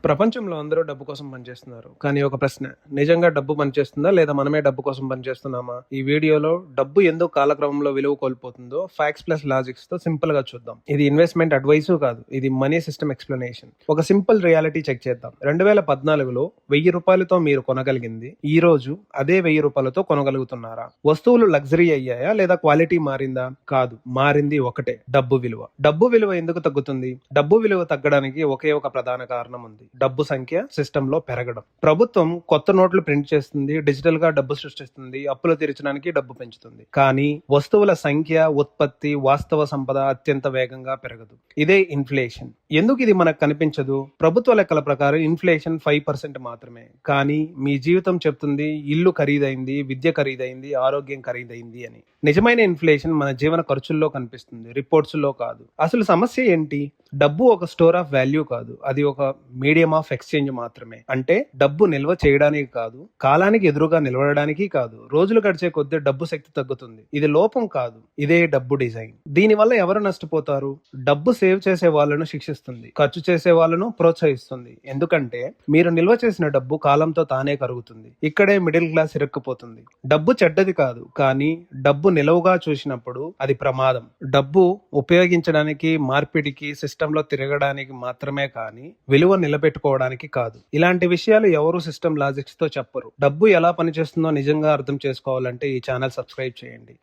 ప్రపంచంలో అందరూ డబ్బు కోసం పనిచేస్తున్నారు. కానీ ఒక ప్రశ్న, నిజంగా డబ్బు పనిచేస్తుందా లేదా మనమే డబ్బు కోసం పనిచేస్తున్నామా? ఈ వీడియోలో డబ్బు ఎందుకు కాలక్రమంలో విలువ కోల్పోతుందో ఫ్యాక్ట్స్ ప్లస్ లాజిక్స్ తో సింపుల్ గా చూద్దాం. ఇది ఇన్వెస్ట్మెంట్ అడ్వైస్ కాదు, ఇది మనీ సిస్టమ్ ఎక్స్ప్లెనేషన్. ఒక సింపుల్ రియాలిటీ చెక్ చేద్దాం. 2014లో 1000 రూపాయలతో మీరు కొనగలిగింది ఈ రోజు అదే 1000 రూపాయలతో కొనగలుగుతున్నారా? వస్తువులు లగ్జరీ అయ్యాయా లేదా క్వాలిటీ మారిందా? కాదు, మారింది ఒకటే, డబ్బు విలువ. డబ్బు విలువ ఎందుకు తగ్గుతుంది? డబ్బు విలువ తగ్గడానికి ఒకే ఒక ప్రధాన కారణం ఉంది. డబ్బు సంఖ్య సిస్టమ్ లో పెరగడం. ప్రభుత్వం కొత్త నోట్లు ప్రింట్ చేస్తుంది, డిజిటల్ గా డబ్బు సృష్టిస్తుంది, అప్పులు తీర్చడానికి డబ్బు పెంచుతుంది. కానీ వస్తువుల సంఖ్య, ఉత్పత్తి, వాస్తవ సంపద అత్యంత వేగంగా పెరగదు. ఇదే ఇన్ఫ్లేషన్. ఎందుకు ఇది మనకు కనిపించదు? ప్రభుత్వ లెక్కల ప్రకారం ఇన్ఫ్లేషన్ 5% మాత్రమే. కానీ మీ జీవితం చెప్తుంది ఇల్లు ఖరీదైంది, విద్య ఖరీదైంది, ఆరోగ్యం ఖరీదైంది అని. నిజమైన ఇన్ఫ్లేషన్ మన జీవన ఖర్చుల్లో కనిపిస్తుంది, రిపోర్ట్స్ లో కాదు. అసలు సమస్య ఏంటి? డబ్బు ఒక స్టోర్ ఆఫ్ వాల్యూ కాదు, అది ఒక మీడియం ఆఫ్ ఎక్స్చేంజ్ మాత్రమే. అంటే డబ్బు నిల్వ చేయడానికి కాదు, కాలానికి ఎదురుగా నిలవడానికి కాదు. రోజులు గడిచే కొద్దీ డబ్బు శక్తి తగ్గుతుంది. ఇది లోపం కాదు, ఇదే డబ్బు డిజైన్. దీని వల్ల ఎవరు నష్టపోతారు? డబ్బు సేవ్ చేసే వాళ్ళను శిక్షిస్తుంది, ఖర్చు చేసే వాళ్ళను ప్రోత్సహిస్తుంది. ఎందుకంటే మీరు నిల్వ చేసిన డబ్బు కాలంతో తానే కరుగుతుంది. ఇక్కడే మిడిల్ క్లాస్ ఇరుక్కుపోతుంది. డబ్బు చెడ్డది కాదు, కానీ డబ్బు నిలవుగా చూసినప్పుడు అది ప్రమాదం. డబ్బు ఉపయోగించడానికి, మార్పిడికి, సిస్టంలో తిరగడానికి మాత్రమే, కానీ విలువ నిలబెట్టుకోవడానికి కాదు. ఇలాంటి విషయాలు ఎవరు సిస్టమ్ లాజిక్స్ తో చెప్పరు. డబ్బు ఎలా పనిచేస్తుందో నిజంగా అర్థం చేసుకోవాలంటే ఈ ఛానల్ సబ్స్క్రైబ్ చేయండి.